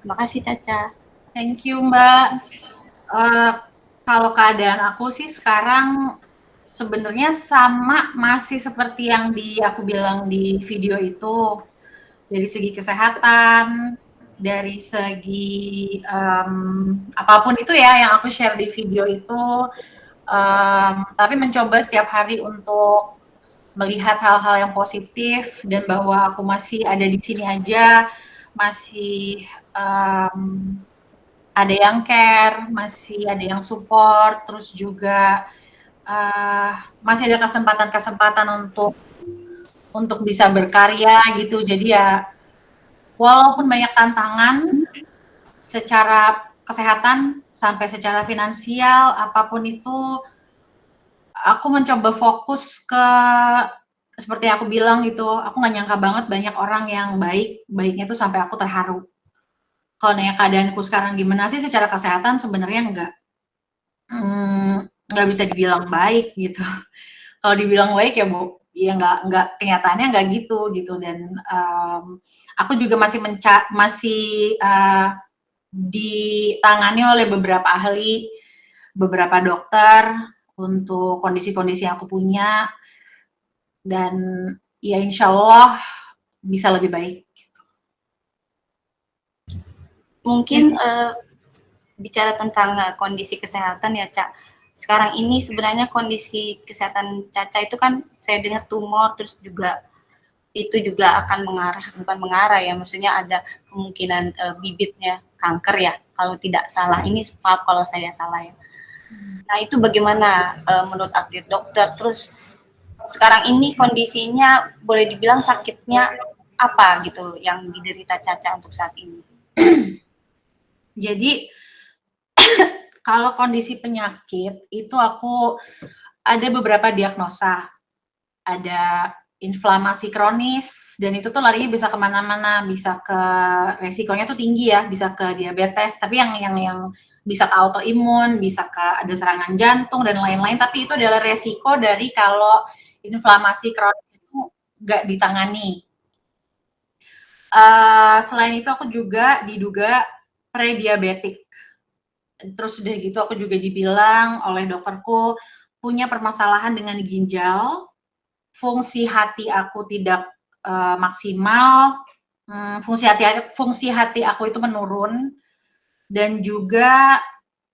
Makasih Caca. Thank you Mbak. Uh, Kalau keadaan aku sih sekarang sebenarnya sama masih seperti yang aku bilang di video itu. Dari segi kesehatan, dari segi apapun itu ya yang aku share di video itu. Tapi mencoba setiap hari untuk melihat hal-hal yang positif dan bahwa aku masih ada di sini aja, masih ada yang care, masih ada yang support, terus juga masih ada kesempatan-kesempatan untuk bisa berkarya gitu. Jadi ya walaupun banyak tantangan secara kesehatan sampai secara finansial apapun itu, aku mencoba fokus ke seperti yang aku bilang gitu, aku nggak nyangka banget banyak orang yang baiknya tuh sampai aku terharu. Kalau nanya keadaanku sekarang gimana sih secara kesehatan sebenarnya nggak bisa dibilang baik gitu. Kalau dibilang baik ya Bu, ya nggak kenyataannya nggak gitu dan aku juga masih ditangani oleh beberapa ahli, beberapa dokter untuk kondisi-kondisi yang aku punya dan ya insya Allah bisa lebih baik. Mungkin bicara tentang kondisi kesehatan ya Cak. Sekarang ini sebenarnya kondisi kesehatan Caca itu kan saya dengar tumor, terus juga itu juga akan bukan mengarah ya, maksudnya ada kemungkinan bibitnya kanker ya, kalau tidak salah. Ini maaf kalau saya salah ya. Nah itu bagaimana menurut update dokter? Terus sekarang ini kondisinya boleh dibilang sakitnya apa gitu yang diderita Caca untuk saat ini? Jadi kalau kondisi penyakit itu aku ada beberapa diagnosa, ada inflamasi kronis dan itu tuh larinya bisa kemana-mana, bisa ke resikonya tuh tinggi ya, bisa ke diabetes, tapi yang bisa ke autoimun, bisa ke ada serangan jantung dan lain-lain. Tapi itu adalah resiko dari kalau inflamasi kronis itu nggak ditangani. Selain itu aku juga diduga prediabetik. Terus udah gitu aku juga dibilang oleh dokterku punya permasalahan dengan ginjal, fungsi hati aku tidak maksimal, fungsi hati aku itu menurun dan juga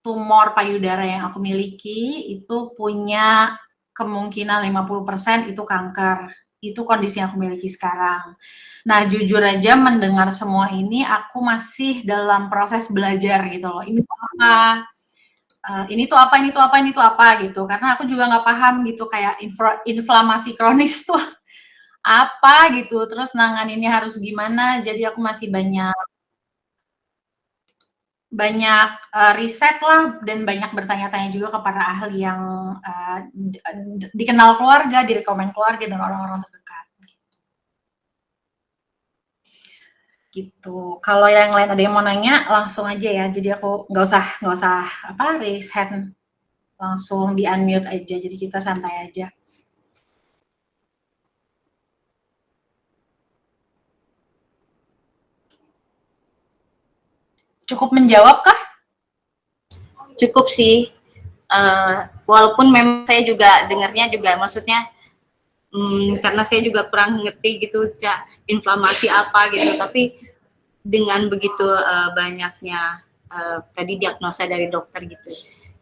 tumor payudara yang aku miliki itu punya kemungkinan 50% itu kanker. Itu kondisi yang aku miliki sekarang. Nah, jujur aja mendengar semua ini aku masih dalam proses belajar gitu loh. Ini apa? Ini tuh apa, ini tuh apa, ini tuh apa gitu. Karena aku juga nggak paham gitu kayak inflamasi kronis tuh apa gitu, terus nanganinnya harus gimana. Jadi aku masih banyak banyak riset lah dan banyak bertanya-tanya juga kepada ahli yang dikenal keluarga, direkomend keluarga dan orang-orang terdekat. Gitu. Kalau yang lain ada yang mau nanya langsung aja ya. Jadi aku nggak usah apa raise hand, langsung di unmute aja. Jadi kita santai aja. Cukup menjawab kah? Cukup sih, walaupun memang saya juga dengarnya juga maksudnya karena saya juga kurang ngerti gitu Cak, inflamasi apa gitu, tapi dengan begitu banyaknya tadi diagnosa dari dokter gitu,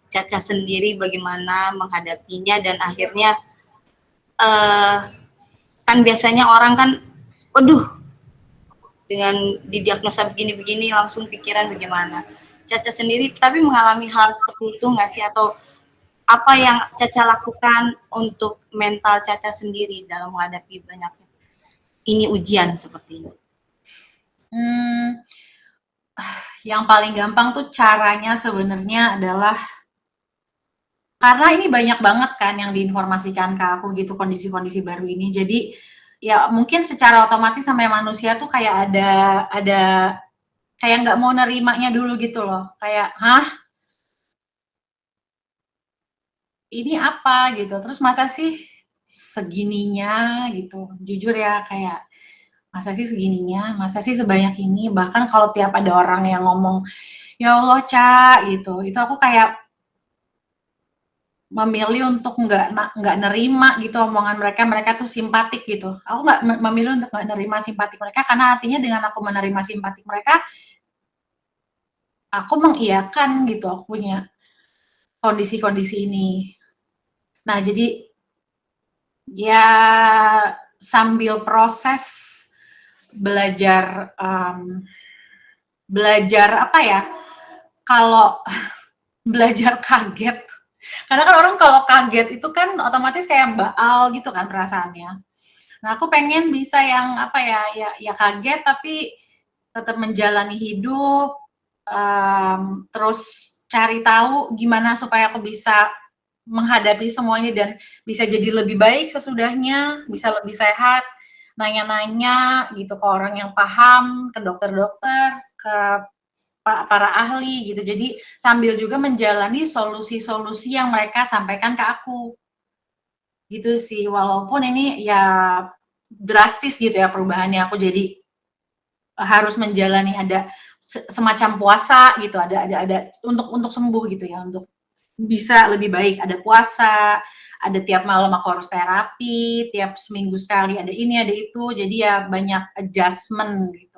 Caca sendiri bagaimana menghadapinya dan akhirnya kan biasanya orang kan, waduh dengan didiagnosa begini-begini langsung pikiran bagaimana. Caca sendiri tapi mengalami hal seperti itu nggak sih, atau apa yang Caca lakukan untuk mental Caca sendiri dalam menghadapi banyak ini ujian seperti ini? Yang paling gampang tuh caranya sebenarnya adalah karena ini banyak banget kan yang diinformasikan ke aku gitu kondisi-kondisi baru ini. Jadi ya mungkin secara otomatis sampai manusia tuh kayak ada kayak nggak mau nerimanya dulu gitu loh. Kayak, hah? Ini apa gitu? Terus masa sih segininya gitu? Jujur ya kayak masa sih segininya, masa sih sebanyak ini, bahkan kalau tiap ada orang yang ngomong, "Ya Allah, Ca," gitu, itu aku kayak memilih untuk nggak nerima gitu omongan mereka, mereka tuh simpatik gitu. Aku nggak memilih untuk nggak nerima simpatik mereka, karena artinya dengan aku menerima simpatik mereka, aku mengiyakan gitu aku punya kondisi-kondisi ini. Nah, jadi ya sambil proses belajar, belajar apa ya, kalau belajar kaget, karena kan orang kalau kaget itu kan otomatis kayak baal gitu kan perasaannya. Nah, aku pengen bisa yang apa ya, ya kaget tapi tetap menjalani hidup, terus cari tahu gimana supaya aku bisa menghadapi semuanya dan bisa jadi lebih baik sesudahnya, bisa lebih sehat, nanya-nanya gitu ke orang yang paham, ke dokter-dokter, ke para ahli gitu. Jadi sambil juga menjalani solusi-solusi yang mereka sampaikan ke aku. Gitu sih, walaupun ini ya drastis gitu ya perubahannya, aku jadi harus menjalani ada semacam puasa gitu, ada untuk sembuh gitu ya, untuk bisa lebih baik, ada puasa, ada tiap malam aku harus terapi, tiap seminggu sekali ada ini, ada itu, jadi ya banyak adjustment gitu.